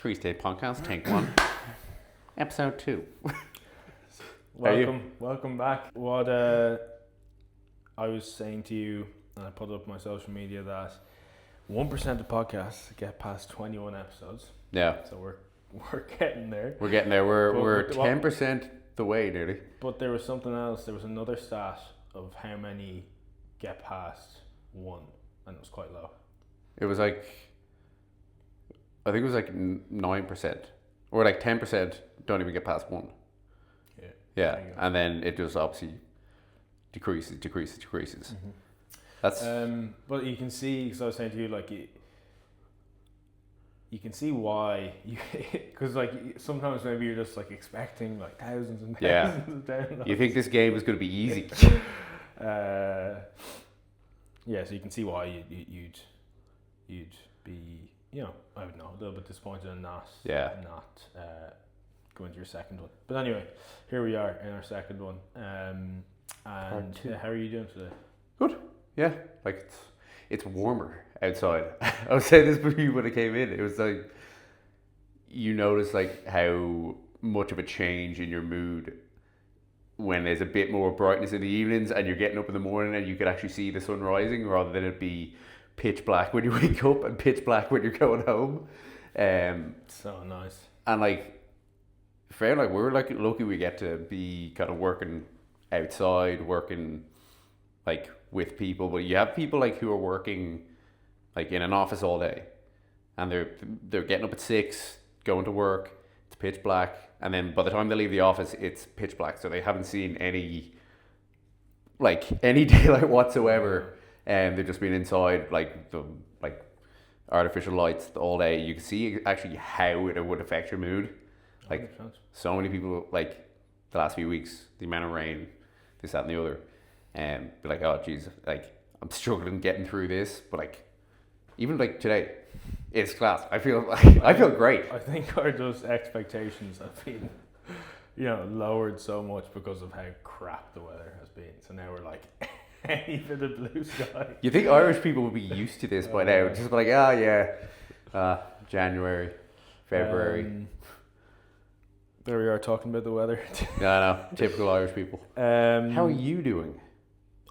Free State Podcast, Take One, Episode 2. Welcome back. What I was saying to you, and I put it up on my social media, that 1% of podcasts get past 21 episodes. Yeah, So we're getting there. we're getting there. We're But 10% the way, nearly. But there was something else. There was another stat of how many get past one, and it was quite low. It was like, I think it was like 9%, or like 10% don't even get past one. Yeah. Yeah, There you go. and then it just obviously decreases. Mm-hmm. That's But you can see, because I was saying to you, like, you can see why, because like sometimes maybe you're just like expecting like thousands and Yeah. thousands of downloads. you think this game is going to be easy. Yeah, so you can see why you'd be, I don't know, a little bit disappointed in not going to your second one. But anyway, here we are in our second one. And Part two. how are you doing today? Yeah, like it's warmer outside. I was saying this before when it came in. It was like you notice like how much of a change in your mood when there's a bit more brightness in the evenings and you're getting up in the morning and you can actually see the sun rising rather than it be pitch black when you wake up and pitch black when you're going home. So nice. And like fair, like we're like lucky we get to be kind of working outside, working like with people, but you have people like who are working like in an office all day and they're getting up at 6, going to work, it's pitch black, and then by the time they leave the office it's pitch black, so they haven't seen any daylight whatsoever, and they've just been inside like the artificial lights all day. You can see actually how it would affect your mood. Like 100%. so many people, like the last few weeks, the amount of rain, this, that, and the other, be like, oh geez, like I'm struggling getting through this, but like even like today, it's class. I feel great. I think our just expectations have been, lowered so much because of how crap the weather has been. So now we're like, any bit of blue sky. You think Irish people would be used to this by now? Just be like, January, February. There we are talking about the weather. Yeah, I know, typical Irish people. How are you doing?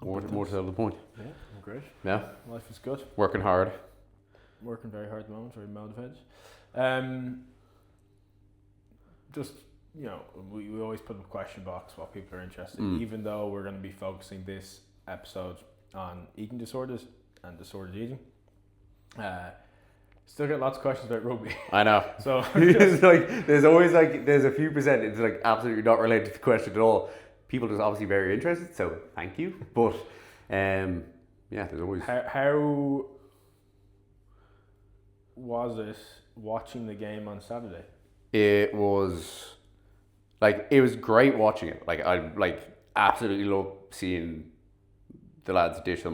More to the point. Yeah, I'm great. Yeah, Life is good. working hard. Working very hard at the moment, very motivated. Just, we always put in the question box what people are interested in, even though we're going to be focusing this episode on eating disorders and disordered eating. Still get lots of questions about rugby. I know. So It's like there's always like there's a few percent. It's like absolutely not related to the question at all. People are just obviously very interested, so thank you. But there's always how was it watching the game on Saturday? it was great watching it. Like I absolutely love seeing the lads dish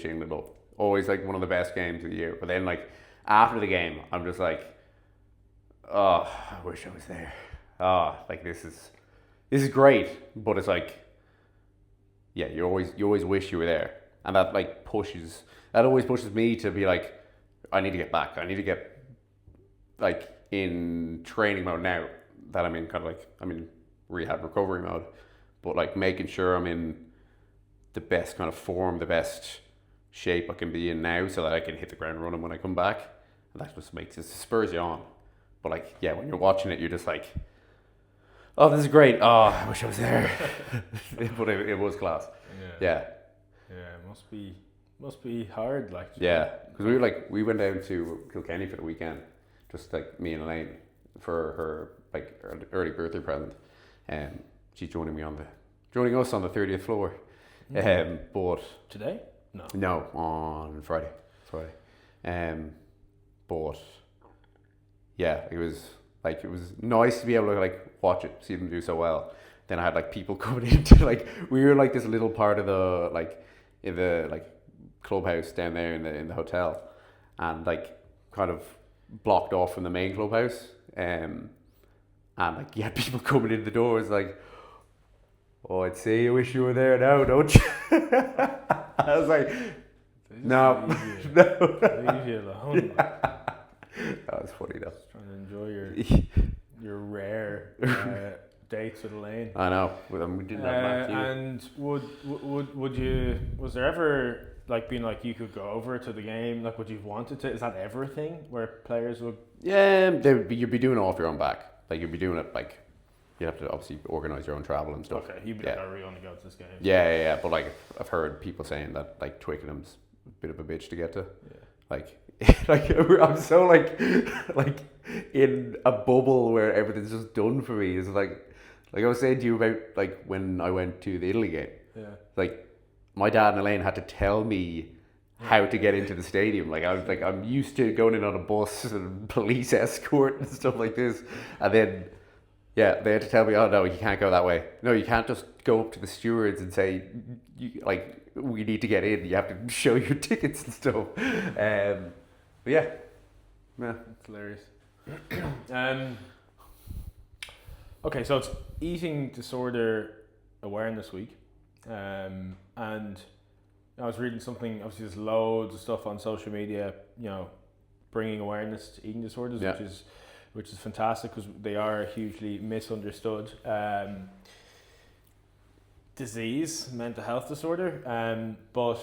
England up. Always like one of the best games of the year. But then like after the game, I'm just like, oh, I wish I was there. Oh, like this is great, but it's like, yeah, you always wish you were there, and that always pushes me to be like, I need to get back. I need to get like in training mode now that I'm in rehab recovery mode, but like making sure I'm in the best kind of form, the best shape I can be in now, so that I can hit the ground running when I come back. And that just spurs you on. But like, yeah, when you're watching it, you're just like, oh, this is great. Oh, I wish I was there. But it was class. Yeah. Yeah, it must be hard. Like, Yeah, because we went down to Kilkenny for the weekend, just like me and Elaine, for her like early birthday present, and she's joining us on the 30th floor. But today? no, on Friday. But yeah, it was nice to be able to like watch it, see them do so well. Then I had like people coming into like, we were like this little part of the like in the like clubhouse down there in the hotel, and like kind of blocked off from the main clubhouse, and like you had people coming in the doors like, oh, I'd say you wish you were there now, don't you? I was like, no. Leave you alone. That was funny though. Just trying to enjoy your rare dates with Elaine. I know. We didn't have Matthew. And would you? Was there ever like being like you could go over to the game? Like, would you have wanted to? Is that ever a thing where players would? Yeah, you'd be doing it off your own back. Like you'd be doing it like you have to obviously organise your own travel and stuff. Okay, you'd be like, I really want to go to this game. Yeah. But like I've heard people saying that like Twickenham's a bit of a bitch to get to. Yeah. Like I'm so like in a bubble where everything's just done for me. It's like I was saying to you about like when I went to the Italy game. Yeah. Like my dad and Elaine had to tell me how to get into the stadium. Like I was like, I'm used to going in on a bus and police escort and stuff like this, and then they had to tell me, oh no, you can't go that way. No, you can't just go up to the stewards and say, we need to get in. You have to show your tickets and stuff. But yeah, That's hilarious. Okay, so it's Eating Disorder Awareness Week, and I was reading something. Obviously, there's loads of stuff on social media, bringing awareness to eating disorders, which is fantastic because they are a hugely misunderstood disease, mental health disorder. But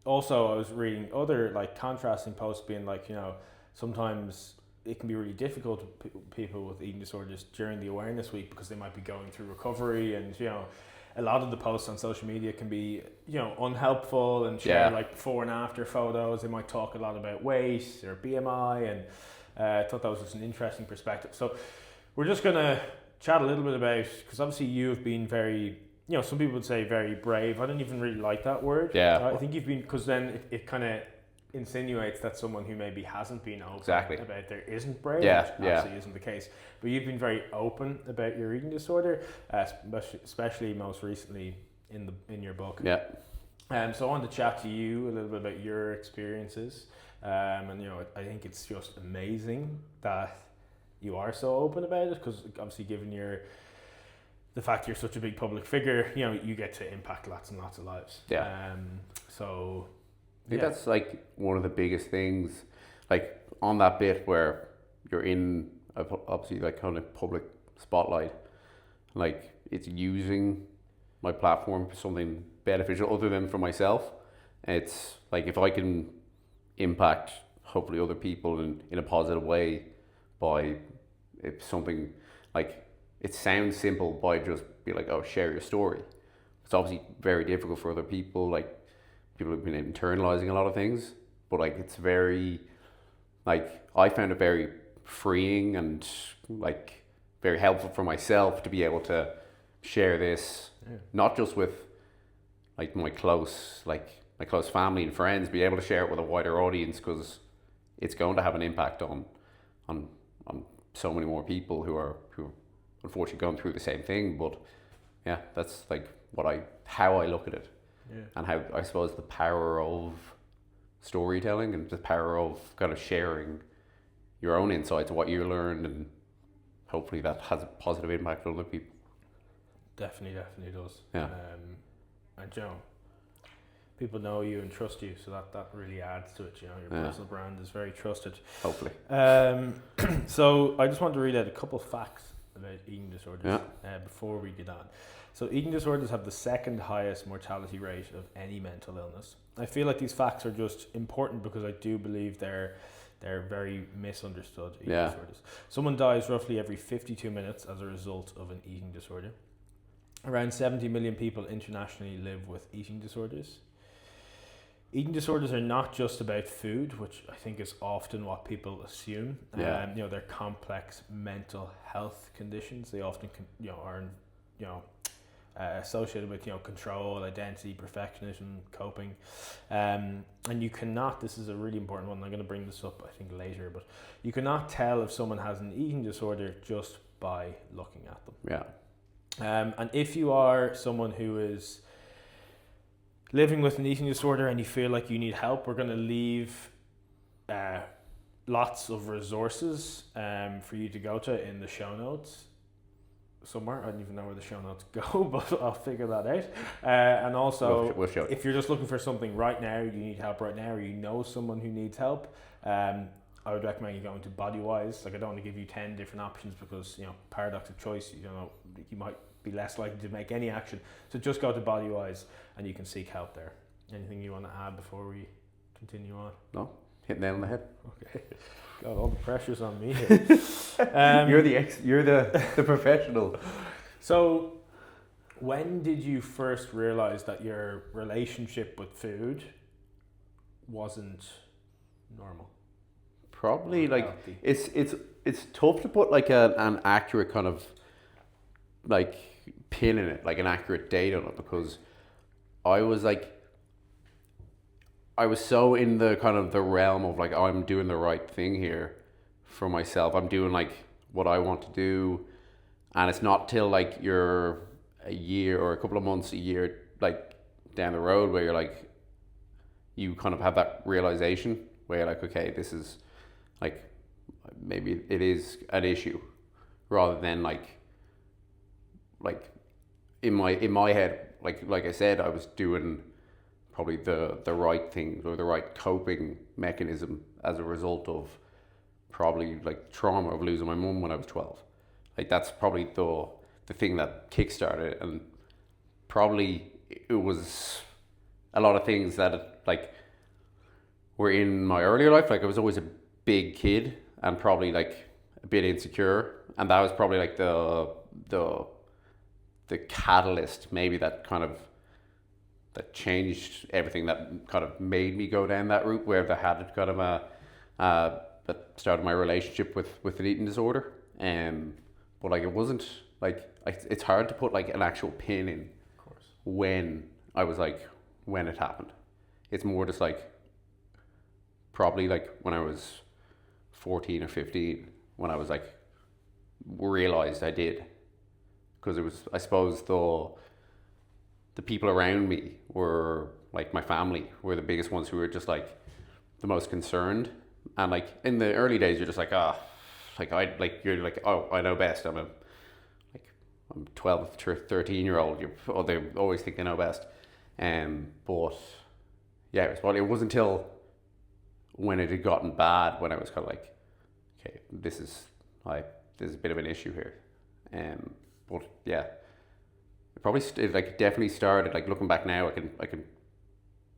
also, I was reading other like contrasting posts, being like, sometimes it can be really difficult for people with eating disorders during the awareness week because they might be going through recovery, and a lot of the posts on social media can be unhelpful and share like before and after photos. They might talk a lot about weight or BMI, and I thought that was just an interesting perspective. So we're just gonna chat a little bit about, because obviously you've been very, some people would say very brave. I don't even really like that word. I think you've been, because then it kind of insinuates that someone who maybe hasn't been open about there isn't brave, which obviously isn't the case. But you've been very open about your eating disorder, especially most recently in your book. Yeah. So I wanted to chat to you a little bit about your experiences, and I think it's just amazing that you are so open about it, because obviously given the fact you're such a big public figure, you get to impact lots and lots of lives. So I think that's like one of the biggest things, like on that bit where you're in obviously like kind of public spotlight, like it's using my platform for something beneficial other than for myself. It's like if I can impact hopefully other people in a positive way by something, like it sounds simple by just be like, oh, share your story. It's obviously very difficult for other people, like people have been internalizing a lot of things, but like it's very, like I found it very freeing and like very helpful for myself to be able to share this, not just with like my close family and friends, be able to share it with a wider audience, because it's going to have an impact on so many more people who are unfortunately going through the same thing. But yeah, that's like how I look at it. And how I suppose the power of storytelling and the power of kind of sharing your own insights, what you learned, and hopefully that has a positive impact on other people. Definitely does. Yeah. And people know you and trust you, so that really adds to it. Your personal brand is very trusted. Hopefully. So I just want to read out a couple of facts about eating disorders before we get on. So eating disorders have the second highest mortality rate of any mental illness. I feel like these facts are just important because I do believe they're very misunderstood, eating disorders. Someone dies roughly every 52 minutes as a result of an eating disorder. Around 70 million people internationally live with eating disorders. Eating disorders are not just about food, which I think is often what people assume. They're complex mental health conditions. They often are associated with control, identity, perfectionism, coping, and you cannot. This is a really important one. I'm going to bring this up I think later, but you cannot tell if someone has an eating disorder just by looking at them. And if you are someone who is living with an eating disorder and you feel like you need help, we're going to leave lots of resources for you to go to in the show notes somewhere. I don't even know where the show notes go, but I'll figure that out. And also, we'll show if you're just looking for something right now, you need help right now, or you know someone who needs help, I would recommend you going to BodyWise. Like, I don't want to give you 10 different options because, paradox of choice, you might be less likely to make any action. So just go to BodyWise and you can seek help there. Anything you want to add before we continue on? No, hit nail on the head. Okay. God, all the pressure's on me here. You're the professional. So, when did you first realize that your relationship with food wasn't normal? Probably like Healthy. it's tough to put like an accurate kind of like pin in it, like an accurate date on it, because I was so in the kind of the realm of like, I'm doing the right thing here for myself. I'm doing like what I want to do, and it's not till like you're a year or a couple of months, a year like down the road where you're like, you kind of have that realization where you're like, okay, this is like, maybe it is an issue, rather than like in my head, like I said, I was doing probably the right thing or the right coping mechanism as a result of probably like trauma of losing my mum when I was 12. Like, that's probably the thing that kickstarted it, and probably it was a lot of things that like were in my earlier life. Like, I was always a big kid and probably like a bit insecure, and that was probably like the catalyst maybe that changed everything, that kind of made me go down that route, where I had kind of that started my relationship with an eating disorder. But like, it wasn't like, it's hard to put like an actual pin in Of course. when it happened. It's more just like probably like when I was 14 or 15, when I was like realized I did, because it was, I suppose, the people around me were like, my family were the biggest ones who were just like the most concerned. And like in the early days, you're just like, you're like, oh, I know best. I'm 12, 13-year-old. They always think they know best. But yeah, it wasn't until when it had gotten bad when I was kind of like, okay, this is a bit of an issue here. But yeah, it probably like definitely started, like looking back now, I can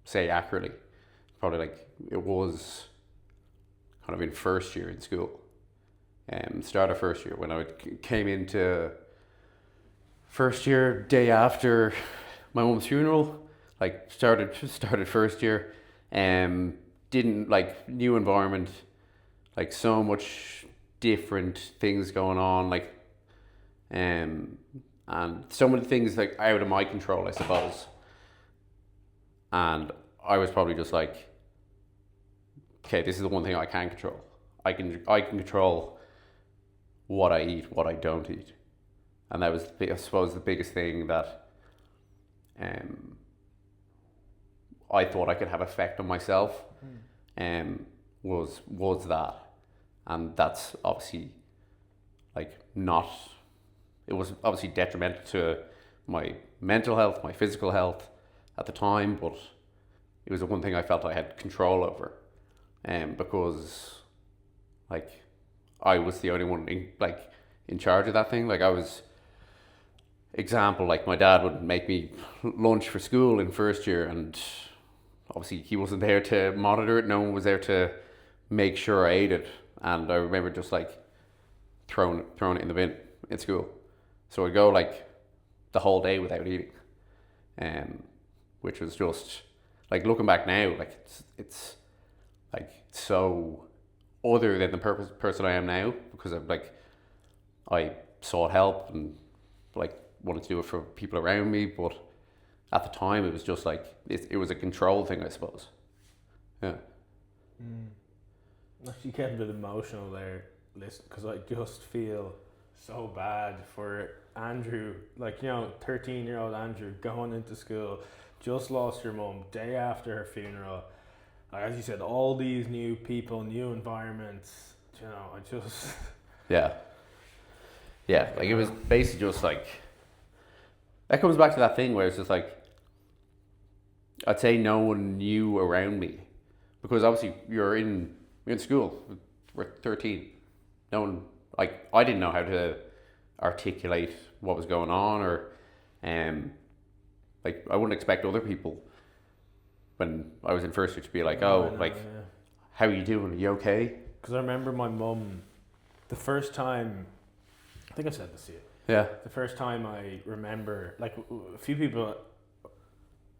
say accurately, probably like it was kind of in first year in school, start of first year when I came into first year, day after my mum's funeral, like started first year, didn't like, new environment, like so much different things going on, like and so many things like out of my control, I suppose. And I was probably just like, okay, this is the one thing I can control. I can control what I eat, what I don't eat. And that was, I suppose, the biggest thing that I thought I could have effect on myself, was that. And that's obviously like not, it was obviously detrimental to my mental health, my physical health at the time, but it was the one thing I felt I had control over, because like I was the only one in charge of that thing. Like, I was, example, like my dad would make me lunch for school in first year, and obviously he wasn't there to monitor it. No one was there to make sure I ate it, and I remember just like throwing it in the bin in school. So I'd go like the whole day without eating, which was just like, looking back now, like it's like so other than the person I am now, because I sought help and like wanted to do it for people around me, but at the time it was just like it was a control thing, I suppose. Yeah. Actually, getting a bit emotional there, listen, because I just feel so bad for Andrew, 13-year-old Andrew going into school, just lost your mum, day after her funeral. Like, as you said, all these new people, new environments, I just... Yeah. Like, it was basically just like, that comes back to that thing where it's just like, I'd say no one knew around me, because obviously you're in school with we're 13. No one, like, I didn't know how to articulate what was going on, or like, I wouldn't expect other people when I was in first year to be like, oh, like, how are you doing? Are you okay? Because I remember my mum, the first time, I think I've said this to you. Yeah. The first time I remember, like, a few people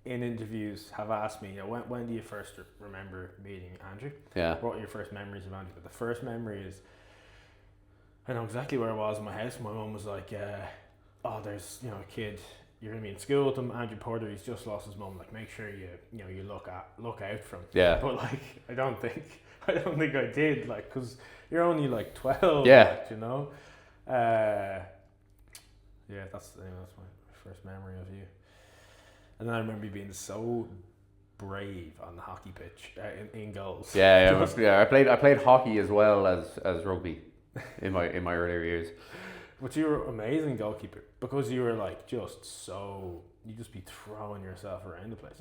in interviews have asked me, you know, when do you first remember meeting Andrew? Yeah. What are your first memories of Andrew? But the first memory is, I know exactly where I was in my house. My mum was like, oh, there's, you know, a kid, you're gonna be in school with him, Andrew Porter, he's just lost his mum. Like, make sure you look out for him. Yeah. But like, I don't think I did. Like, cause you're only like 12. Yeah. Like, you know. Yeah, that's my first memory of you. And then I remember you being so brave on the hockey pitch in goals. Yeah. I played hockey as well as rugby in my earlier years. But you were an amazing goalkeeper because you were like you just be throwing yourself around the place.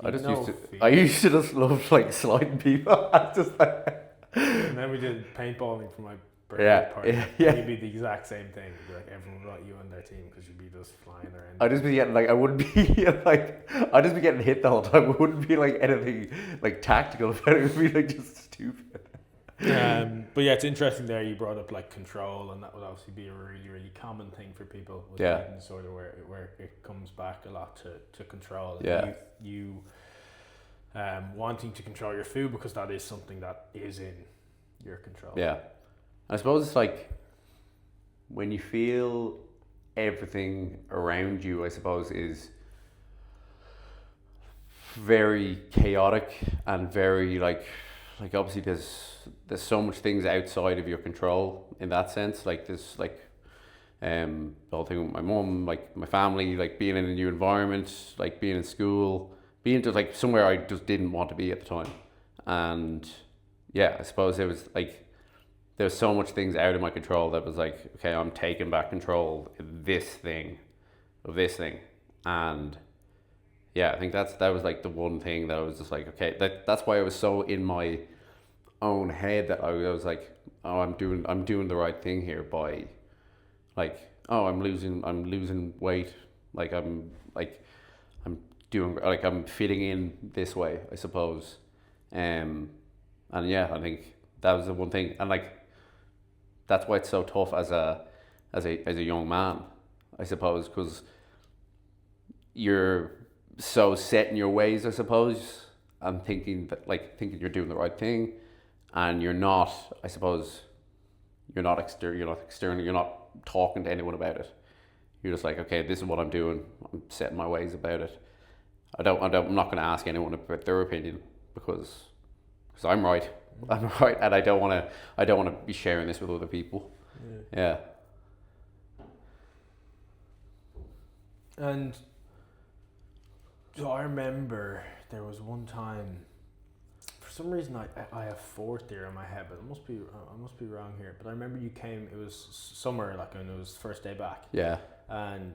I used to just love like sliding people. I just like. And then we did paintballing for my birthday party. Yeah. You'd be the exact same thing. It'd be like everyone got you on their team because you'd be just flying around. I'd just be getting like, I wouldn't be like, I'd just be getting hit the whole time. It wouldn't be like anything like tactical about it. It would be like just stupid. But yeah, it's interesting there you brought up like control, and that would obviously be a really, really common thing for people with eating disorder, where it comes back a lot to control. And you wanting to control your food because that is something that is in your control. Yeah. I suppose it's like when you feel everything around you, I suppose, is very chaotic and very like obviously there's so much things outside of your control in that sense. Like there's like the whole thing with my mum, like my family, like being in a new environment, like being in school, being just like somewhere I just didn't want to be at the time. And yeah, I suppose it was like there's so much things out of my control that was like, okay, I'm taking back control of this thing. And yeah, I think that was like the one thing that I was just like, okay, that's why I was so in my own head that I was like, oh, I'm doing the right thing here by like, oh, I'm losing weight, like I'm doing, like I'm fitting in this way, I suppose. And yeah, I think that was the one thing, and like that's why it's so tough as a young man, I suppose, because you're so set in your ways, I suppose, and thinking you're doing the right thing, and you're not. I suppose you're not external. You're not talking to anyone about it. You're just like, okay, this is what I'm doing. I'm setting my ways about it. I'm not going to ask anyone about their opinion because I'm right. I'm right, and I don't want to be sharing this with other people. Yeah. And so I remember there was one time, for some reason I have fourth year in my head, but I must be wrong here. But I remember you came. It was summer, like, and it was first day back. Yeah. And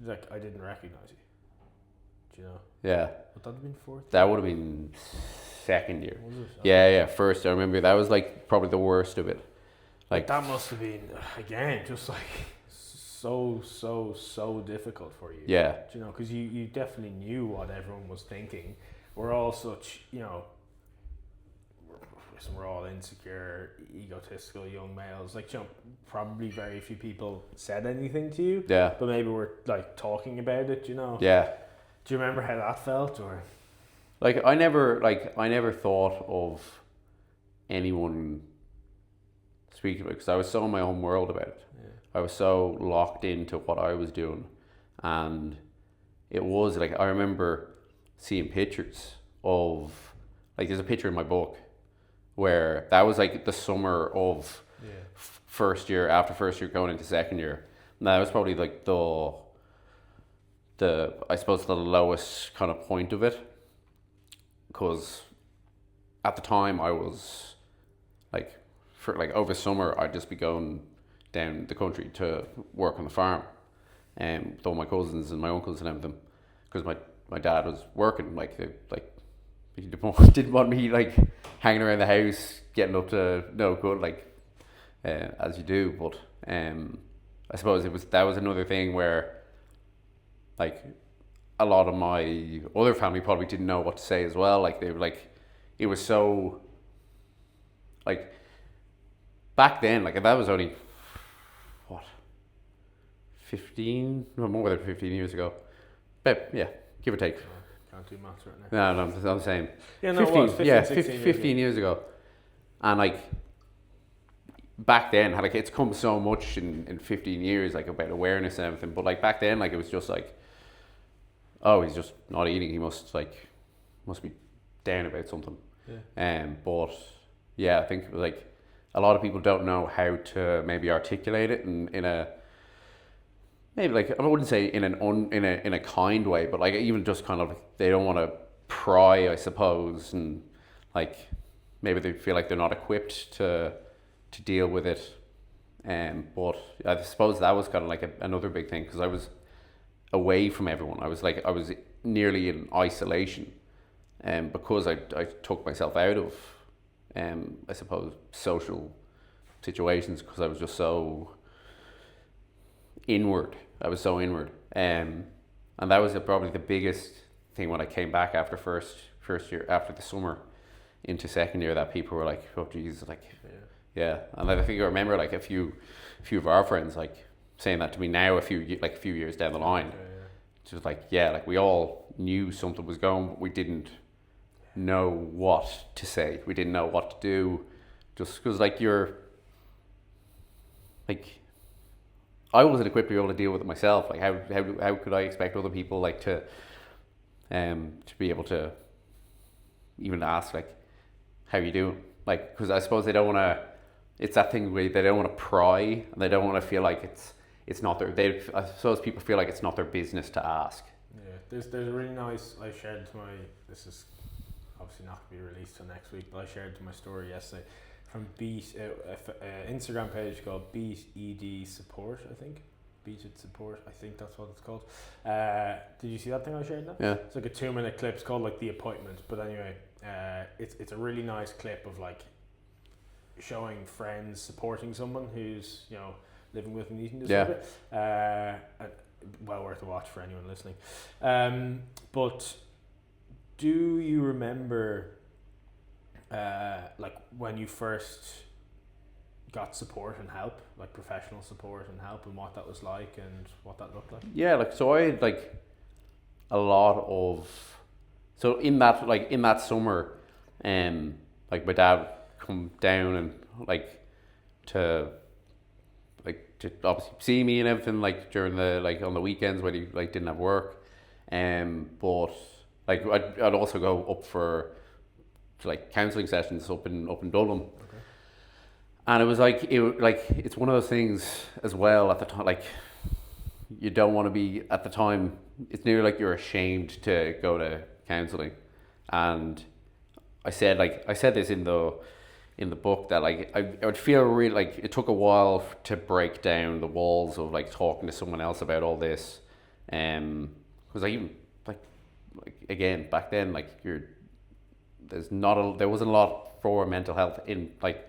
like I didn't recognize you. Do you know? Yeah. Would that have been fourth? That would have been second year. Was it? Yeah. First, I remember that was like probably the worst of it. Like that must have been again just like so difficult for you. Yeah. Do you know? Because you definitely knew what everyone was thinking. We're all such, you know. We're all insecure, egotistical young males. Like, you know, probably very few people said anything to you. Yeah. But maybe we're like talking about it. You know. Yeah. Do you remember how that felt, or? I never thought of anyone speaking about it because I was so in my own world about it. Yeah. I was so locked into what I was doing, and it was like I remember seeing pictures of, like, there's a picture in my book where that was like the summer of first year, after first year going into second year. And that was probably like the I suppose the lowest kind of point of it, because at the time I was like, for like over summer I'd just be going down the country to work on the farm, and with all my cousins and my uncles and everything, because my dad was working, he didn't want me like hanging around the house getting up to no good, like as you do. But I suppose that was another thing where like a lot of my other family probably didn't know what to say as well. Like they were like, it was so like back then, like that was only what 15, no more than 15 years ago. But yeah, give or take. Can't do maths right now. No, I'm saying Yeah, no, 15, it was 15, yeah, 16 15 years ago. And like back then, like it's come so much in 15 years, like about awareness and everything. But like back then, like it was just like, oh, he's just not eating. He must be down about something. Yeah. But yeah, I think like a lot of people don't know how to maybe articulate it in a maybe like I wouldn't say in in a kind way, but like even just kind of like, they don't want to pry, I suppose, and like maybe they feel like they're not equipped to deal with it. But I suppose that was kind of like another big thing because I was away from everyone. I was nearly in isolation, because I took myself out of, I suppose, social situations because I was just so inward. I was so inward, and that was probably the biggest thing when I came back after first year after the summer into second year that people were like, oh Jesus, like yeah. And I think I remember like a few of our friends like saying that to me now a few years down the line. Just like yeah, like we all knew something was going, but we didn't know what to say. We didn't know what to do, just because like you're like I wasn't equipped to be able to deal with it myself. Like how could I expect other people like to be able to even ask like how you doing? Like because I suppose they don't want to. It's that thing where they don't want to pry and they don't want to feel like it's not their. I suppose people feel like it's not their business to ask. Yeah, there's a really nice. I shared to my. This is obviously not going to be released till next week, but I shared to my story yesterday from Beat Instagram page called Beat ED Support. I think Beat It Support. I think that's what it's called. Did you see that thing I shared? Now? Yeah. It's like a 2-minute clip. It's called like The Appointment. But anyway, it's a really nice clip of like showing friends supporting someone who's living with an eating disorder. Yeah. Well worth a watch for anyone listening. But do you remember like when you first got support and help, like professional support and help, and what that was like and what that looked like? Yeah, like so I had like a lot of in that summer, like my dad come down and like to obviously see me and everything like during the like on the weekends when he like didn't have work, but like I'd also go up for like counselling sessions up in Dublin. Okay. And it was like it's one of those things as well at the time, like you don't want to be at the time, it's nearly like you're ashamed to go to counselling. And I said this in the book that like I would feel really like it took a while to break down the walls of like talking to someone else about all this, because I even like again back then like there wasn't a lot for mental health in like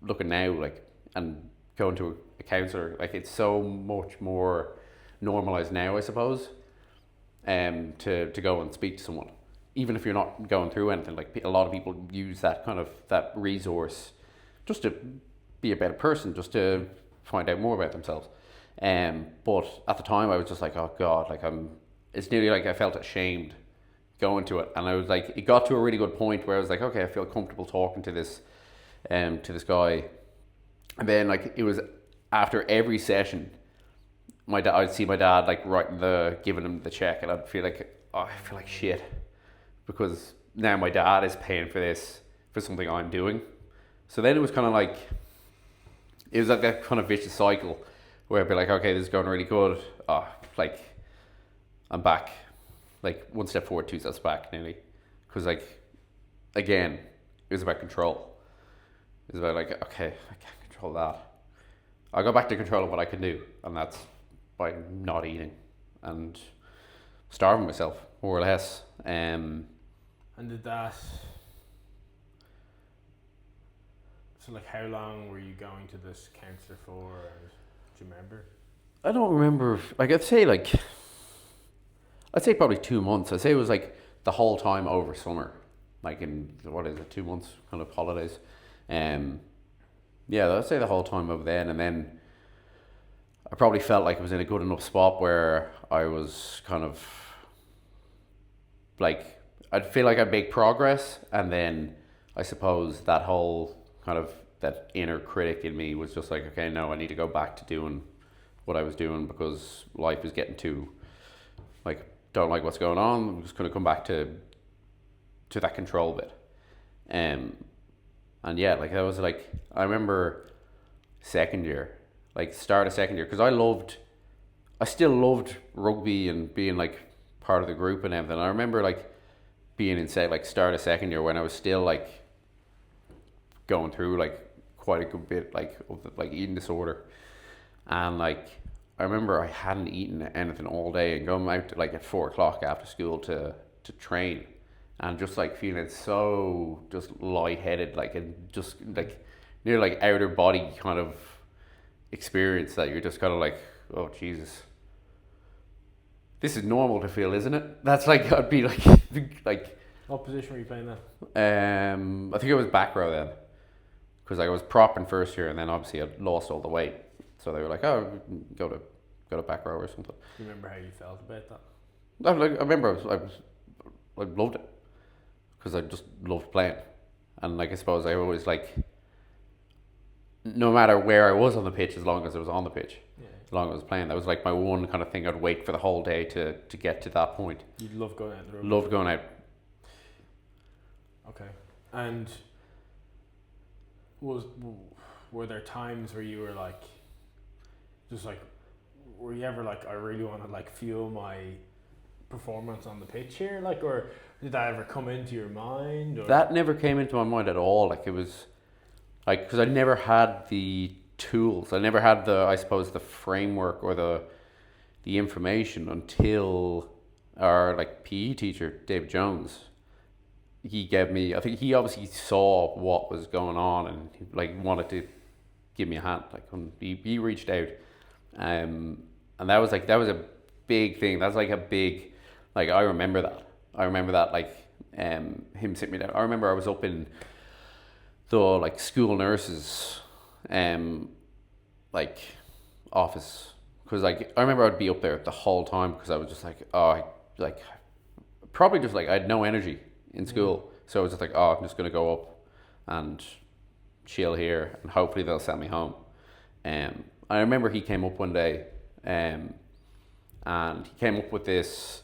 looking now like and going to a counsellor, like it's so much more normalized now I suppose, to go and speak to someone. Even if you're not going through anything, like a lot of people use that resource just to be a better person, just to find out more about themselves. But at the time I was just like, oh God, like it's nearly like I felt ashamed going to it. And I was like, it got to a really good point where I was like, okay, I feel comfortable talking to this guy. And then like it was after every session, I'd see my dad like giving him the check, and I'd feel like, oh, I feel like shit. Because now my dad is paying for this, for something I'm doing. So then it was kind of like, it was like that kind of vicious cycle where I'd be like, okay, this is going really good. Like, I'm back. Like, one step forward, 2 steps back, nearly. Because, like, again, it was about control. It was about, like, okay, I can't control that. I go back to controlling what I can do, and that's by not eating and starving myself, more or less. And did that... So like, how long were you going to this counsellor for? And do you remember? I don't remember. Like I'd say probably 2 months. I'd say it was like the whole time over summer, like in what is it, 2 months kind of holidays. Yeah, I'd say the whole time over then, and then I probably felt like I was in a good enough spot where I was kind of like I'd feel like I'd make progress, and then I suppose that whole kind of that inner critic in me was just like, okay, no, I need to go back to doing what I was doing because life is getting too like don't like what's going on. I'm just going to come back to that control bit. And yeah, like that was like I remember second year, like start of second year, because I still loved rugby and being like part of the group and everything. I remember like being in say like start of second year when I was still like going through like quite a good bit like of the, like eating disorder, and like I remember I hadn't eaten anything all day and going out like at 4 o'clock after school to train, and just like feeling so just lightheaded, like and just like near like outer body kind of experience that you're just kind of like, oh Jesus, this is normal to feel, isn't it? That's like I'd be like like What position were you playing then? I think it was back row then, because I was prop in first year and then obviously I lost all the weight, so they were like, oh, go to back row or something. Do you remember how you felt about that? I remember I loved it because I just loved playing, and like I suppose I always like, no matter where I was on the pitch, as long as I was on the pitch, Yeah. as long as I was playing, that was like my one kind of thing. I'd wait for the whole day to get to that point. You'd love going out the road. Loved going out. Okay. And were there times where you were like, just like, were you ever like, I really want to like fuel my performance on the pitch here, like, or did that ever come into your mind? Or? That never came into my mind at all. Like it was, like, because I never had the tools. I never had the, I suppose, the framework or the information until our like PE teacher, David Jones. He gave me, I think he obviously saw what was going on and he, like wanted to give me a hand. Like when he reached out, and that was a big thing. That's like a big, like I remember that like him sitting me down. I remember I was up in the like school nurses like office, because like I remember I'd be up there the whole time because I was just like, oh, like probably just like I had no energy in school, so I was just like, oh, I'm just gonna go up and chill here and hopefully they'll send me home. I remember he came up one day, and he came up with this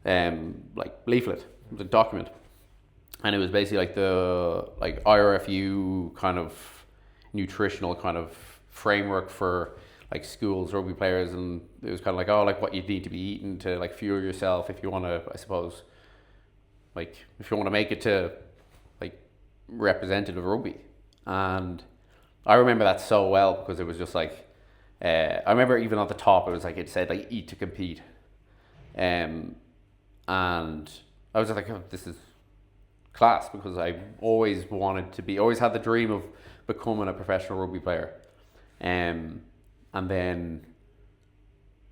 like leaflet, the document, and it was basically like the like IRFU kind of nutritional kind of framework for like schools, rugby players, and it was kind of like, oh, like what you need to be eating to like fuel yourself if you want to, I suppose, like if you want to make it to like representative rugby. And I remember that so well because it was just like, I remember even at the top it was like it said like eat to compete, and I was just like, oh, this is class, because I always had the dream of becoming a professional rugby player, and then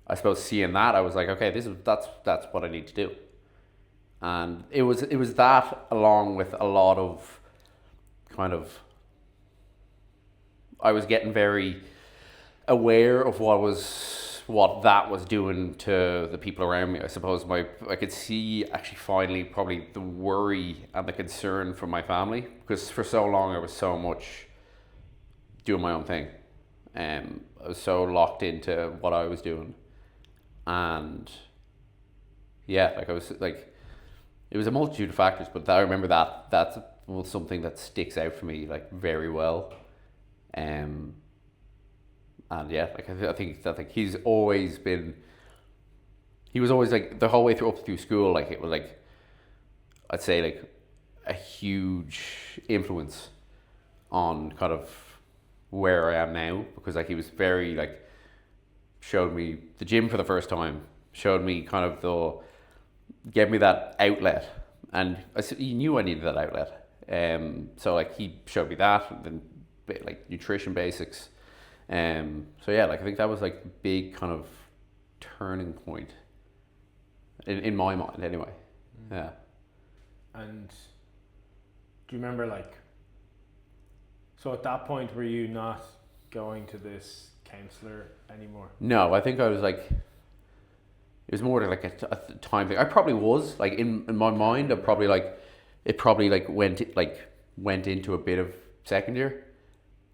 I suppose seeing that I was like, okay, that's what I need to do. And it was that, along with a lot of kind of, I was getting very aware of what that was doing to the people around me. I suppose I could see actually finally probably the worry and the concern from my family, because for so long I was so much doing my own thing. I was so locked into what I was doing, and yeah, like I was like, it was a multitude of factors, but I remember that's something that sticks out for me like very well. And yeah, like I think he was always like the whole way through school, like it was like, I'd say like a huge influence on kind of where I am now, because like he was very like, showed me the gym for the first time, showed me kind of gave me that outlet, and he knew I needed that outlet. So like he showed me that, and then like nutrition basics. So yeah, like I think that was like the big kind of turning point in my mind anyway. Yeah. And do you remember, like, so at that point were you not going to this counselor anymore? No, I think I was like, it was more like a time thing. I probably was like in my mind. I probably like it probably like went into a bit of second year,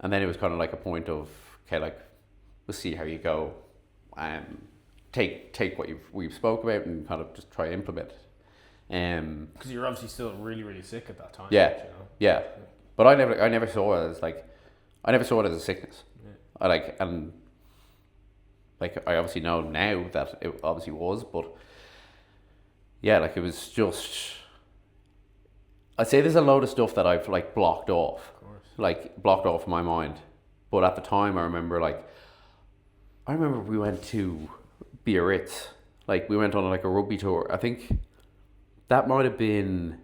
and then it was kind of like a point of okay, like we'll see how you go, take what we've spoke about and kind of just try to implement it. Because you're obviously still really, really sick at that time. Yeah, you know? yeah, but I never saw it as like, I never saw it as a sickness. Yeah. I like and like I obviously know now that it obviously was, but yeah, like it was just. I'd say there's a load of stuff that I've like blocked off, Of course. like blocked off my mind. But at the time, I remember we went to Biarritz. Like we went on like a rugby tour. I think that might have been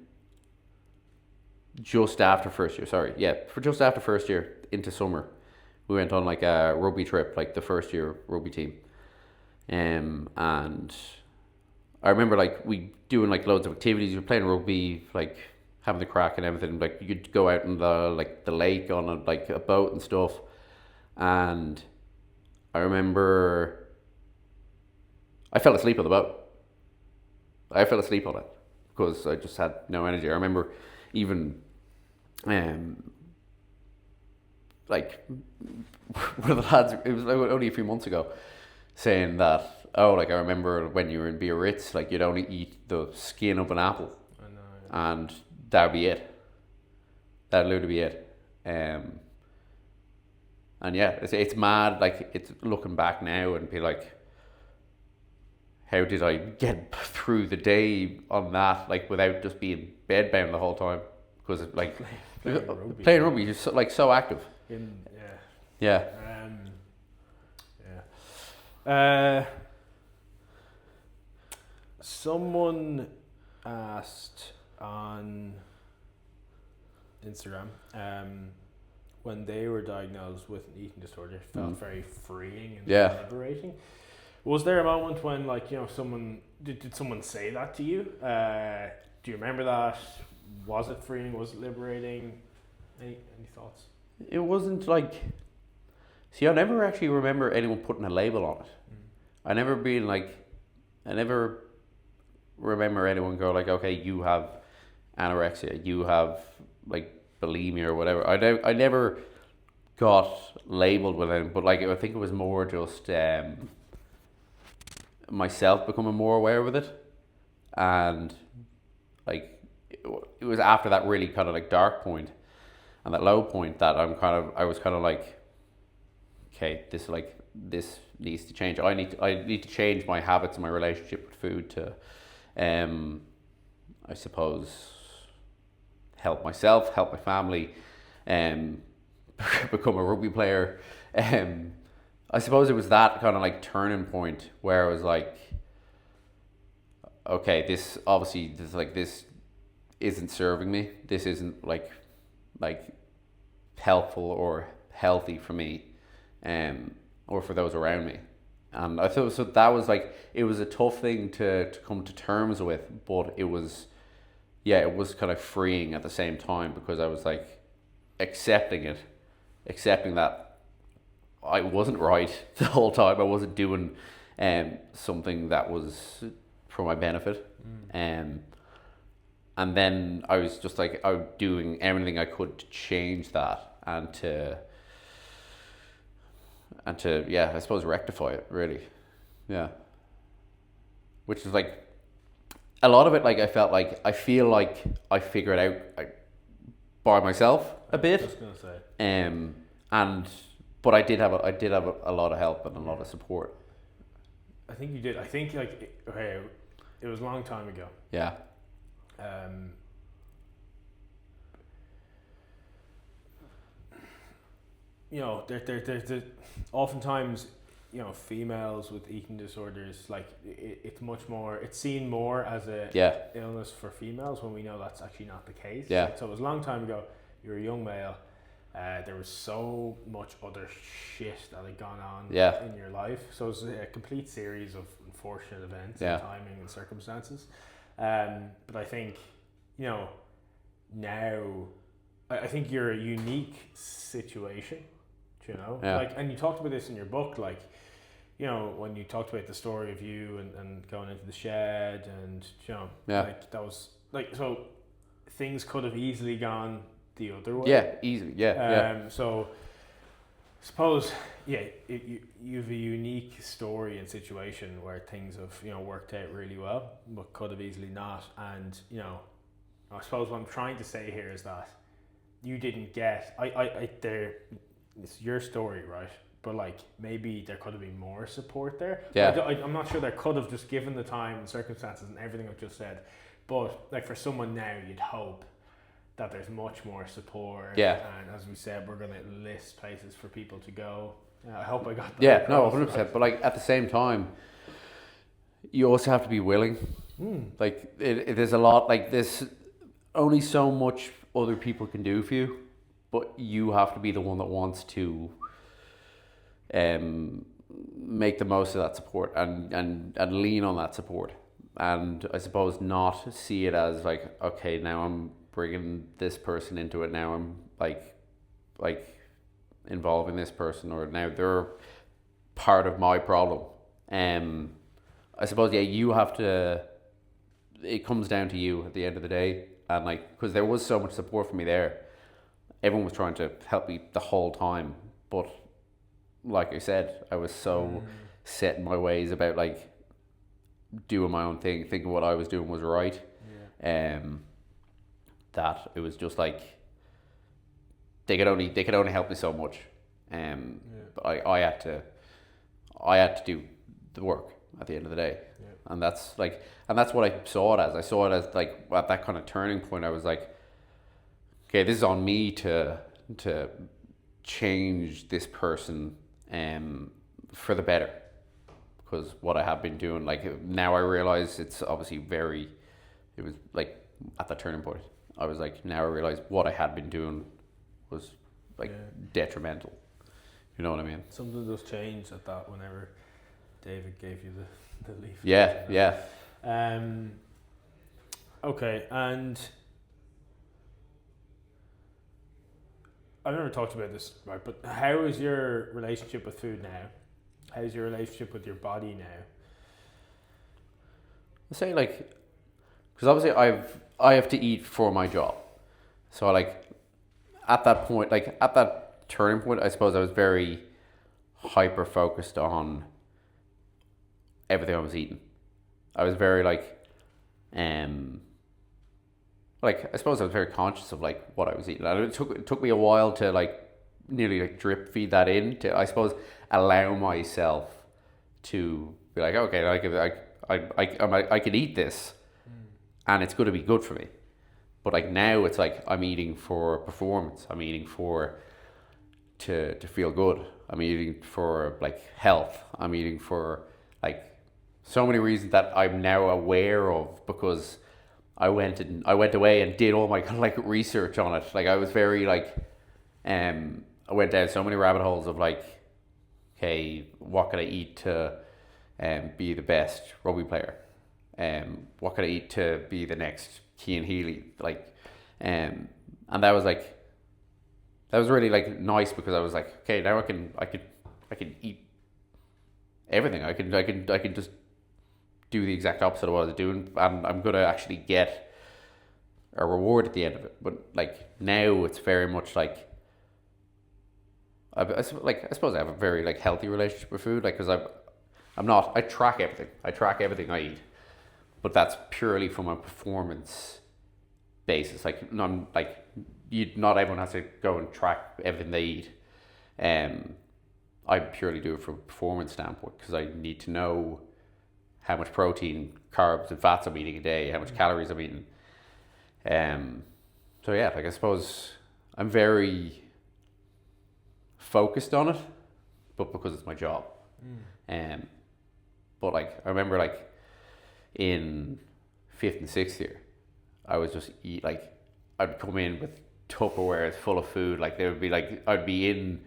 just after first year. Sorry, yeah, for just after first year into summer, we went on like a rugby trip, like the first year rugby team. And I remember like we doing like loads of activities. We were playing rugby, like having the crack and everything. Like you could go out in the lake on a boat and stuff. And I remember I fell asleep on the boat. I fell asleep on it because I just had no energy. I remember even like one of the lads, it was like only a few months ago, saying that, oh, like I remember when you were in Biarritz, like you'd only eat the skin of an apple, I know. Yeah. and that'd be it. That'd literally be it. And yeah, it's mad. Like it's looking back now and be like, how did I get through the day on that, like without just being bedbound the whole time? Because like playing rugby, you're so active. Yeah. Yeah. Yeah. Someone asked on Instagram when they were diagnosed with an eating disorder, it felt very freeing and Yeah. liberating. Was there a moment when, like, you know, did someone say that to you? Do you remember that? Was it freeing? Was it liberating? Any thoughts? It wasn't like. See, I never actually remember anyone putting a label on it. I never remember anyone go like, okay, you have anorexia, you have like bulimia or whatever. I never got labeled with anything, but like I think it was more just myself becoming more aware with it, and like it was after that really kind of like dark point and that low point that I was kind of like, okay, this needs to change. I need to change my habits and my relationship with food to, I suppose, help myself, help my family, become a rugby player. I suppose it was that kind of like turning point where I was like, okay, this isn't serving me. This isn't like helpful or healthy for me, or for those around me. And I thought so that was like, it was a tough thing to come to terms with, but it was kind of freeing at the same time, because I was like accepting that I wasn't right the whole time. I wasn't doing something that was for my benefit. And then I was just like, I was doing everything I could to change that and to I suppose rectify it, really. Yeah. Which is like a lot of it, like I feel like I figured out by myself a bit. I was gonna say. But I did have a lot of help and a lot of support. I think you did. I think okay, it was a long time ago. Yeah. You know, there's oftentimes, you know, females with eating disorders, like it's seen more as a illness for females, when we know that's actually not the case. Yeah. Like, so it was a long time ago. You're a young male, There was so much other shit that had gone on Yeah. in your life. So it was a complete series of unfortunate events Yeah. and timing and circumstances. But I think, now, I think you're a unique situation, Yeah. like, and you talked about this in your book, like, when you talked about the story of you and going into the shed and, Yeah. like, that was, like, so things could have easily gone the other way. Yeah, easily. Yeah. So, I suppose, you've a unique story and situation where things have, worked out really well, but could have easily not. And, I suppose what I'm trying to say here is that you didn't get, it's your story, right? But like, maybe there could have been more support there. Yeah. I'm not sure there could have, just given the time and circumstances and everything I've just said. But like, for someone now, you'd hope that there's much more support. Yeah. And as we said, we're going to list places for people to go. I hope I got that. Yeah, no, across. 100%. But like, at the same time, you also have to be willing. Like, there's a lot, like, there's only so much other people can do for you, but you have to be the one that wants to make the most of that support and lean on that support. And I suppose not see it as like, okay, now I'm bringing this person into it, now I'm like involving this person, or now they're part of my problem. I suppose, you have to, it comes down to you at the end of the day. And like, because there was so much support for me there, everyone was trying to help me the whole time, but like I said, I was so set in my ways about like doing my own thing, thinking what I was doing was right. That it was just like they could only help me so much. But I had to do the work at the end of the day. And that's what I saw it as. I saw it as like at that kind of turning point. I was like, okay, this is on me to change this person for the better, because what I have been doing, like, now I realize it's obviously it was like at that turning point. I was like, now I realize what I had been doing was like detrimental. You know what I mean? Something does change at that whenever David gave you the leaf. Yeah. Okay, and I've never talked about this, right? But how is your relationship with food now? How's your relationship with your body now? I say, like, because obviously I have to eat for my job, so like at that point, like at that turning point, I suppose I was very hyper focused on everything I was eating. I was very like I suppose I was very conscious of like what I was eating, and it took me a while to like nearly like drip feed that in, to, I suppose, allow myself to be like, okay, like I can eat this, and it's going to be good for me. But like now it's like I'm eating for performance. I'm eating to feel good. I'm eating for like health. I'm eating for like so many reasons that I'm now aware of, because I went away and did all my kind of like research on it. Like I was very like, I went down so many rabbit holes of like, okay, what can I eat to be the best rugby player? What can I eat to be the next Cian Healy? Like, and that was really like nice, because I was like, okay, now I can eat everything. I can just do the exact opposite of what I was doing, and I'm gonna actually get a reward at the end of it. But like now, it's very much like I suppose I have a very like healthy relationship with food, like, because I track everything. I track everything I eat, but that's purely from a performance basis. Like, not everyone has to go and track everything they eat. I purely do it from a performance standpoint, because I need to know how much protein, carbs, and fats I'm eating a day, how much calories I'm eating. So yeah, like I suppose I'm very focused on it, but because it's my job. But like I remember, like in 5th and 6th year, I was just I'd come in with Tupperwares full of food. Like there would be like I'd be in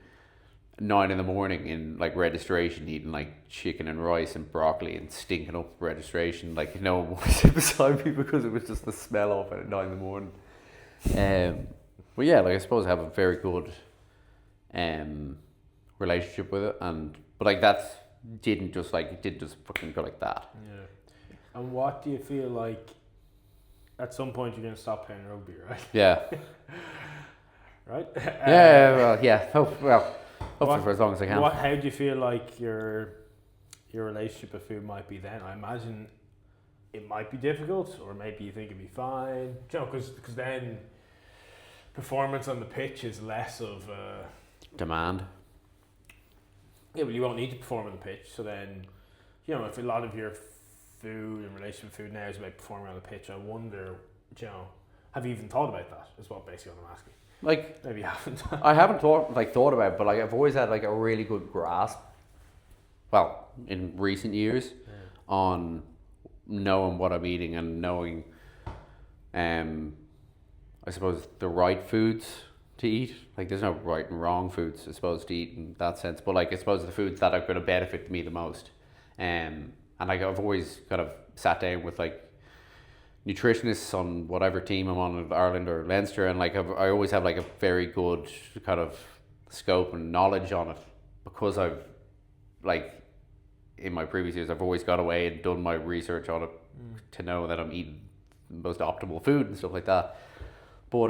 9 in the morning in like registration eating like chicken and rice and broccoli and stinking up registration. Like no one wanted to sit beside me because it was just the smell of it at 9 in the morning. But yeah, like I suppose I have a very good relationship with it, but like that's didn't just like it didn't just fucking go like that. Yeah. And what do you feel like? At some point, you're going to stop playing rugby, right? Yeah. Right. Yeah. Well, yeah. Hopefully for as long as I can. How do you feel like your relationship with food might be then? I imagine it might be difficult, or maybe you think it'd be fine. You know, because then performance on the pitch is less of a demand. Yeah, well, you won't need to perform on the pitch. So then, you know, if a lot of your food and relationship with food now is about performing on the pitch, I wonder, you know, have you even thought about that? Is what basically what I'm asking. Like maybe you haven't. I haven't thought about it, but like I've always had like a really good grasp. Well, in recent years, on knowing what I'm eating and knowing, I suppose the right foods to eat. Like there's no right and wrong foods I suppose to eat in that sense, but like I suppose the foods that are going to benefit me the most, and like I've always kind of sat down with like nutritionists on whatever team I'm on of Ireland or Leinster, and like I always have like a very good kind of scope and knowledge on it because I've like in my previous years I've always gone away and done my research on it to know that I'm eating the most optimal food and stuff like that. But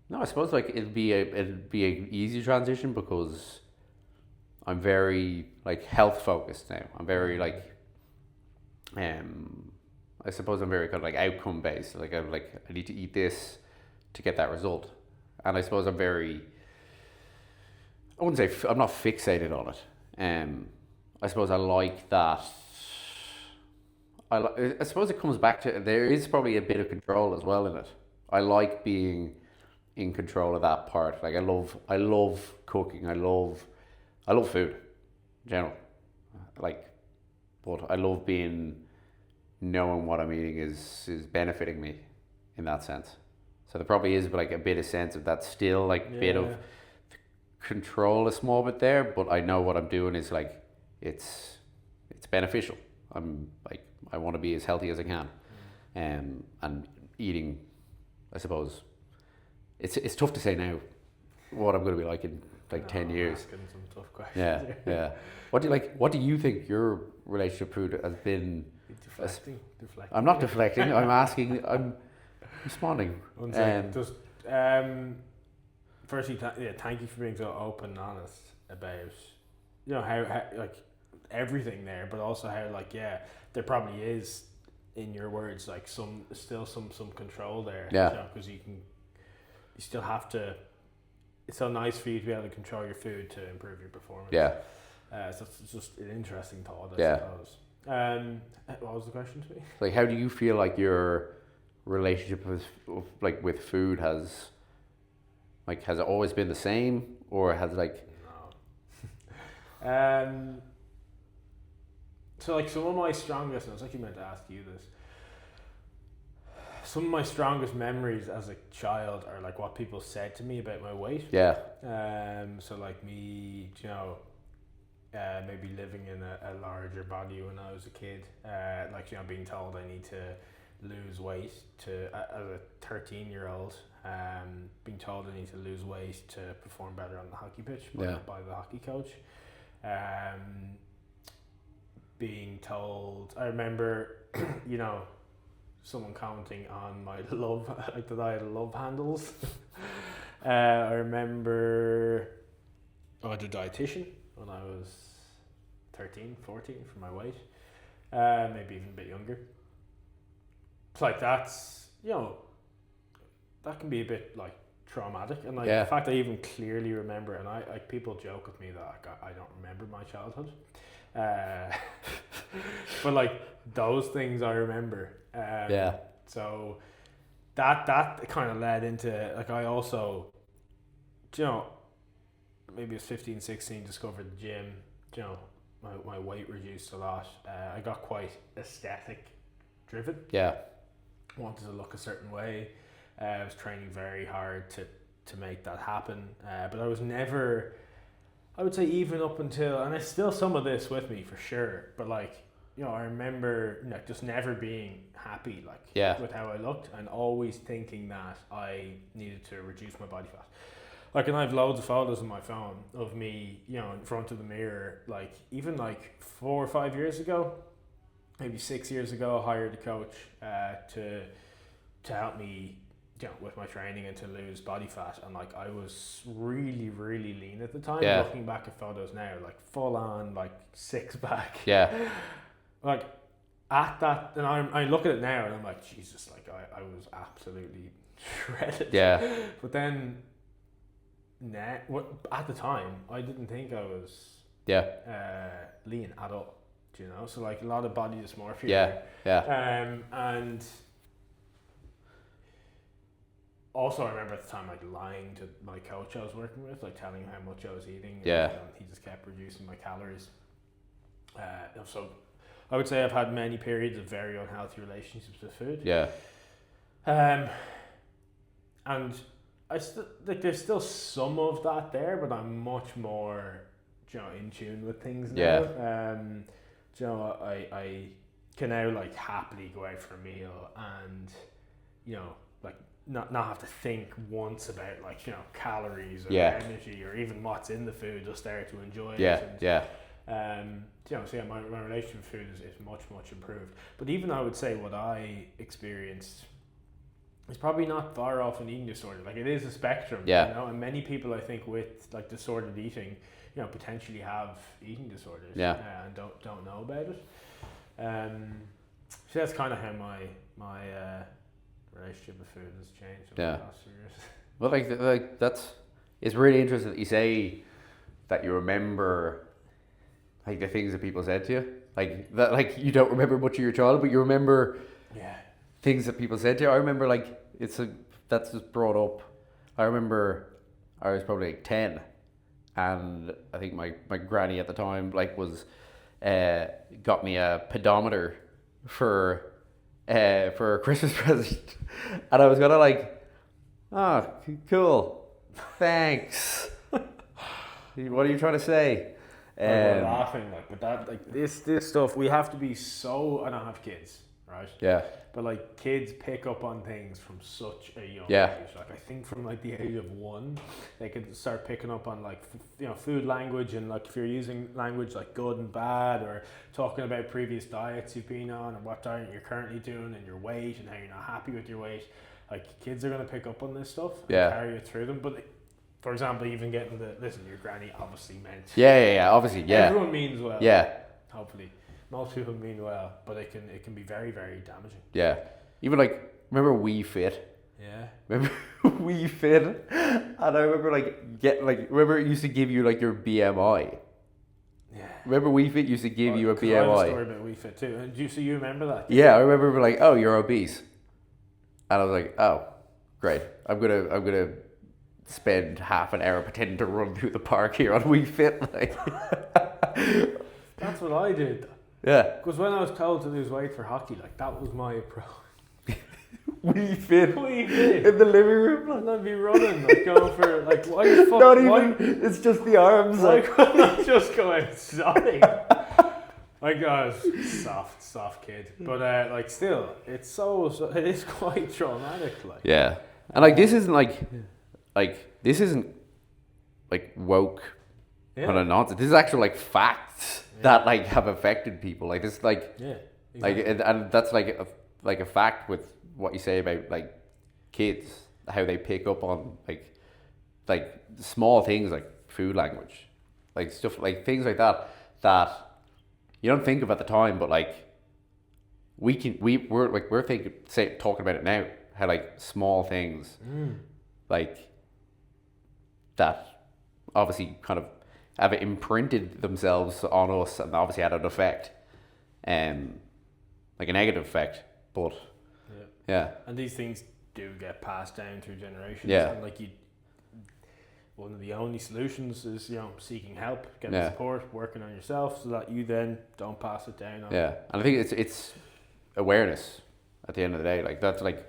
no, I suppose like it'd be an easy transition because I'm very like health focused now. I'm very like I suppose I'm very kind of like outcome based. Like I need to eat this to get that result, and I suppose I'm very. I wouldn't say I'm not fixated on it. I suppose I like that. I suppose it comes back to there is probably a bit of control as well in it. I like being in control of that part. Like I love cooking. I love food in general. Like, but I love knowing what I'm eating is benefiting me in that sense. So there probably is like a bit of sense of that still like bit of control a small bit there, but I know what I'm doing is like it's beneficial. I'm like I want to be as healthy as I can, and eating. I suppose it's tough to say now what I'm going to be like in like 10 years. Asking some tough questions. Yeah. What do you think your relationship food has been? Deflecting. I'm not deflecting. I'm asking. I'm responding. Just firstly, thank you for being so open and honest about how like everything there, but also how like there probably is in your words like some control there. Because you still have to. It's so nice for you to be able to control your food to improve your performance. So it's just an interesting thought, I suppose. What was the question to me? Like, how do you feel like your relationship with food has it always been the same, or has like? No. So like some of my strongest, and I was actually meant to ask you this. Some of my strongest memories as a child are like what people said to me about my weight. Yeah. So like me, maybe living in a larger body when I was a kid, being told I need to lose weight as a 13-year-old, being told I need to lose weight to perform better on the hockey pitch by the hockey coach. Being told, I remember, someone commenting on my love, like that I had love handles. I remember I had a dietitian when I was 13, 14 for my weight, maybe even a bit younger. It's like that's, that can be a bit like traumatic, and like the fact I even clearly remember, and I like people joke with me that I don't remember my childhood, but like those things I remember. So that kind of led into like I also, maybe it was 15, 16, discovered the gym. My weight reduced a lot. I got quite aesthetic driven. Yeah. Wanted to look a certain way. I was training very hard to to make that happen. But I was never, I would say, even up until, and it's still some of this with me for sure, but like, you know, I remember like just never being happy like Yeah. with how I looked, and always thinking that I needed to reduce my body fat. Like, and I have loads of photos on my phone of me, you know, in front of the mirror, like even like 4 or 5 years ago, maybe 6 years ago, I hired a coach to help me, you know, with my training and to lose body fat. And like I was really, really lean at the time. Yeah. Looking back at photos now, like full on like six pack. Yeah. Like at that, and I look at it now and I'm like, Jesus, like I was absolutely shredded. Yeah. But then, at the time, I didn't think I was Yeah. lean at all. Do you know? So like a lot of body dysmorphia. Yeah. Yeah. And also I remember at the time like lying to my coach I was working with, like telling him how much I was eating. Yeah. And he just kept reducing my calories. So I would say I've had many periods of very unhealthy relationships with food. Yeah. And I still like there's still some of that there, but I'm much more, you know, in tune with things now. Yeah. You know, I can now like happily go out for a meal and, you know, like not have to think once about like, you know, calories or Yeah. energy or even what's in the food, just there to enjoy Yeah. it. And, Yeah. you know, so yeah, my relationship with food is much improved. But even I would say what I experienced is probably not far off an eating disorder. Like it is a spectrum, Yeah. you know, and many people I think with like disordered eating, you know, potentially have eating disorders, Yeah. and don't know about it. So that's kind of how my relationship with food has changed over Yeah. the last few years. Well, like that's, it's really interesting that you say that you remember like the things that people said to you, like that, like you don't remember much of your childhood, but you remember Yeah. things that people said to you. I remember like that's just brought up. I remember I was probably like 10, and I think my granny at the time like was got me a pedometer for a Christmas present, and I was gonna like, oh, cool, thanks. What are you trying to say? We're laughing like, but that like this stuff we have to be so. I don't have kids, right? Yeah. But like kids pick up on things from such a young Yeah. age. Like I think from like the age of 1, they can start picking up on like you know, food language, and like if you're using language like good and bad, or talking about previous diets you've been on, or what diet you're currently doing, and your weight, and how you're not happy with your weight. Like kids are gonna pick up on this stuff and Yeah. carry it through them. But for example, even getting listen, your granny obviously meant. Yeah. Obviously, yeah. Everyone means well. Yeah. Hopefully, most people mean well, but it can be very, very damaging. Yeah. Even like, remember We Fit? Yeah. Remember We Fit? And I remember remember it used to give you like your BMI. Yeah. Remember We Fit used to give you a 'Cause I have a BMI? story about We Fit too. And you remember that? Yeah, I remember like, oh, you're obese. And I was like, oh, great. I'm gonna spend half an hour pretending to run through the park here on We Fit. Like, That's what I did. yeah. Because when I was told to lose weight for hockey, like that was my approach. We Fit. We Fit. In the living room. And I'd be running, like going for like why the fuck? Not why, even, it's just the arms. why Like, couldn't I just go outside? Like I was soft kid, but like still, it is quite traumatic. Like yeah. And like, this isn't this isn't like woke kind of nonsense. This is actual like facts that like have affected people. Like this, like yeah, like exactly. and that's like a fact with what you say about like kids, how they pick up on like small things like food language, like stuff like things like that you don't think of at the time, but like we're thinking, talking about it now, how like small things like that obviously kind of have imprinted themselves on us, and obviously had an effect, like a negative effect, but yeah. And these things do get passed down through generations. Yeah. And like one of the only solutions is, you know, seeking help, getting Yeah. support, working on yourself, so that you then don't pass it down. Yeah, and I think it's awareness at the end of the day. Like that's like,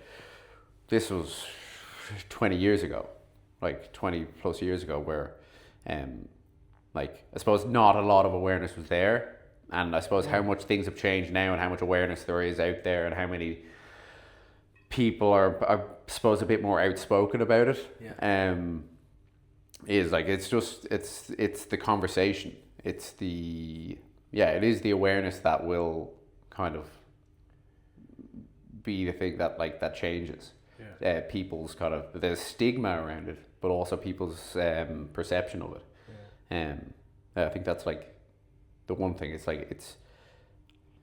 this was 20 years ago, like 20 plus years ago, where like I suppose not a lot of awareness was there, and I suppose how much things have changed now and how much awareness there is out there and how many people are I suppose a bit more outspoken about it. Is like it's the conversation. It's the it is the awareness that will kind of be the thing that like that changes people's kind of there's stigma around it, but also people's perception of it. I think that's like the one thing. It's like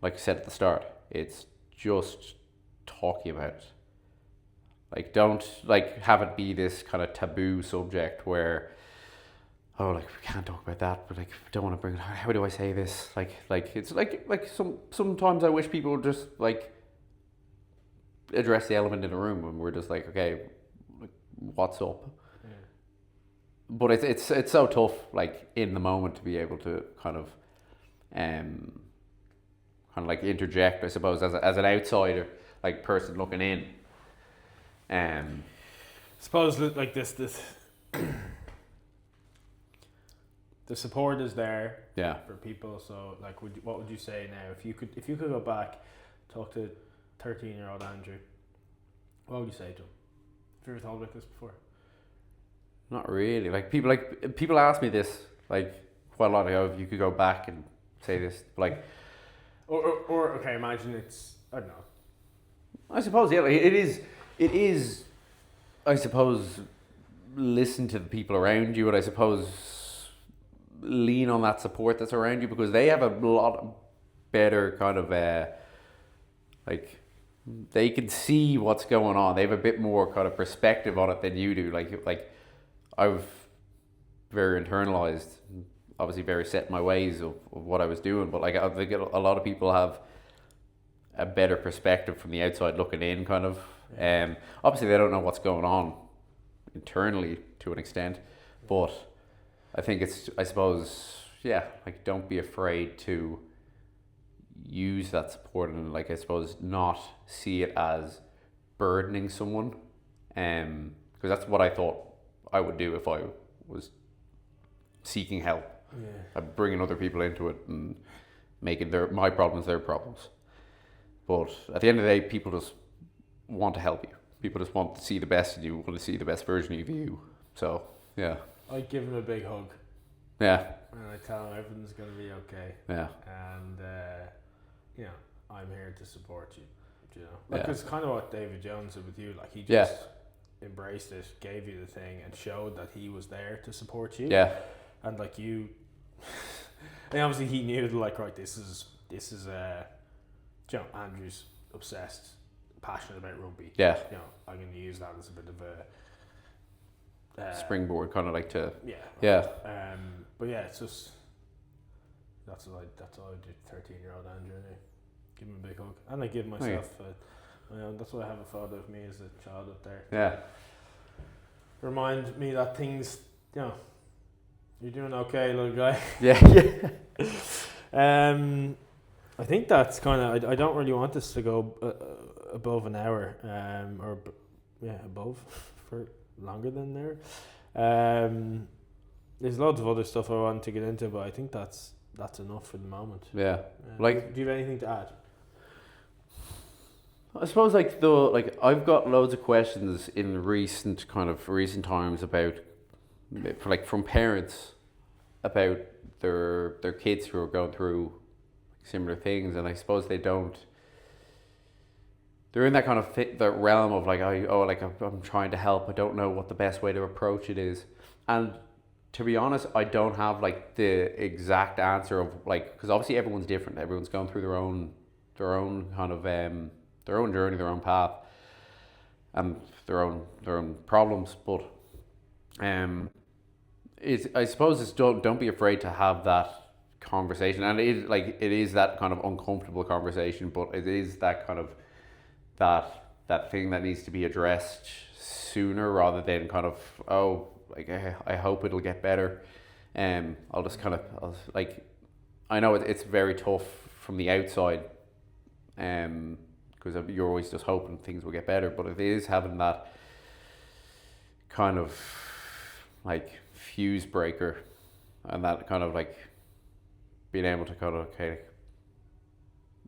I said at the start. It's just talking about it. Like don't like have it be this kind of taboo subject where like we can't talk about that, but like we don't want to bring it. How do I say this? Like it's like sometimes I wish people would just like address the elephant in the room, and we're just like, okay, like, what's up? But it's so tough, like in the moment, to be able to kind of like interject, I suppose, as an outsider, like person looking in. Suppose like this the support is there for people. So like, what would you say now if you could go back, talk to 13-year-old Andrew? What would you say to him? Have you ever thought about this before? Not really. Like people ask me this like quite a lot ago. If you could go back and say this, like, or okay, imagine it's I don't know. I suppose like, it is. I suppose listen to the people around you, and I suppose lean on that support that's around you, because they have a lot better kind of like they can see what's going on. They have a bit more kind of perspective on it than you do. Like I've very internalized, obviously very set in my ways of what I was doing, but like I think a lot of people have a better perspective from the outside looking in, kind of. Obviously they don't know what's going on internally to an extent, but I think I suppose like don't be afraid to use that support, and like I suppose not see it as burdening someone, because that's what I thought I would do if I was seeking help. I'd bringing other people into it and making my problems their problems. But at the end of the day, people just want to help you. People just want to see the best in you, want to see the best version of you. So I'd give him a big hug. And I tell him everything's going to be okay. And I'm here to support you. You know, like it's kind of what David Jones did with you. Like he just embraced it, gave you the thing, and showed that he was there to support you. And like you, and obviously he knew that, like, right, this is Andrew's obsessed, passionate about rugby. You know, I'm going to use that as a bit of a springboard, kind of like to. But it's just that's all I did. 13-year-old Andrew. Give him a big hug, and I give myself. That's what I have a photo of me as a child up there. Remind me that things, you're doing okay, little guy. I think that's kind of. I don't really want this to go above an hour, above for longer than an hour. There's loads of other stuff I want to get into, but I think that's enough for the moment. Like, do you have anything to add? I suppose I've got loads of questions in recent times about, like, from parents about their kids who are going through similar things, and I suppose they're in that kind of the realm of like, I'm trying to help, I don't know what the best way to approach it is. And to be honest, I don't have like the exact answer of like, because obviously everyone's different, everyone's going through their own kind of their own journey, their own path, and their own problems. But I suppose it's don't be afraid to have that conversation, and it is that kind of uncomfortable conversation, but it is that kind of that thing that needs to be addressed sooner rather than kind of I hope it'll get better. I'll just kind of I know it's very tough from the outside, because you're always just hoping things will get better, but it is having that kind of like fuse breaker, and that kind of like being able to kind of okay,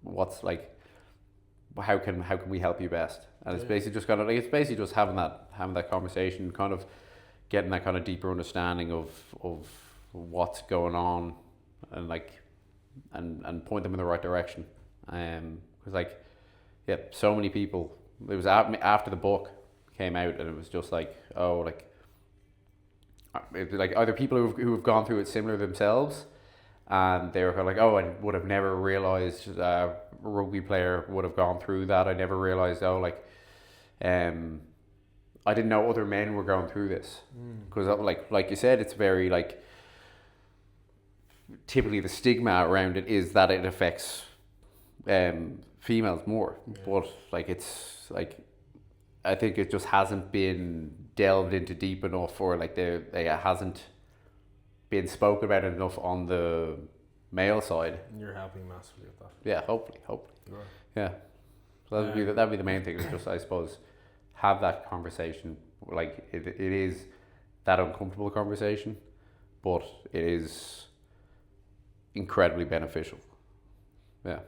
what's like, how can we help you best? And it's basically just kind of like, it's basically just having that conversation, kind of getting that kind of deeper understanding of what's going on, and like and point them in the right direction. Because like, yeah, so many people. It was after the book came out, and it was just like, oh, like, like either people who have gone through it similar themselves, and they were kind of like, oh, I would have never realized a rugby player would have gone through that. I never realized, oh, like, I didn't know other men were going through this, because like you said, it's very like, typically the stigma around it is that it affects females more, but like it's like, I think it just hasn't been delved into deep enough, or like it hasn't been spoken about enough on the male side. And you're helping massively with that. Yeah, hopefully. You are. Yeah, so that'd be the main thing. Is just, I suppose, have that conversation. Like it is that uncomfortable conversation, but it is incredibly beneficial. Yeah.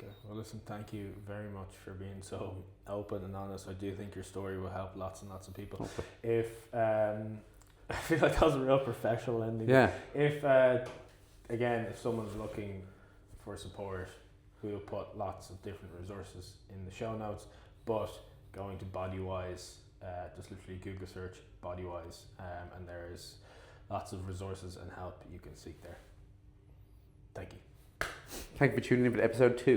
Okay. Well, listen, thank you very much for being so open and honest. I do think your story will help lots and lots of people. Okay. If I feel like that was a real professional ending. Yeah. If again, if someone's looking for support, we'll put lots of different resources in the show notes. But going to Bodywise, just literally Google search Bodywise, and there's lots of resources and help you can seek there. Thank you. Thank you for tuning in for episode 2.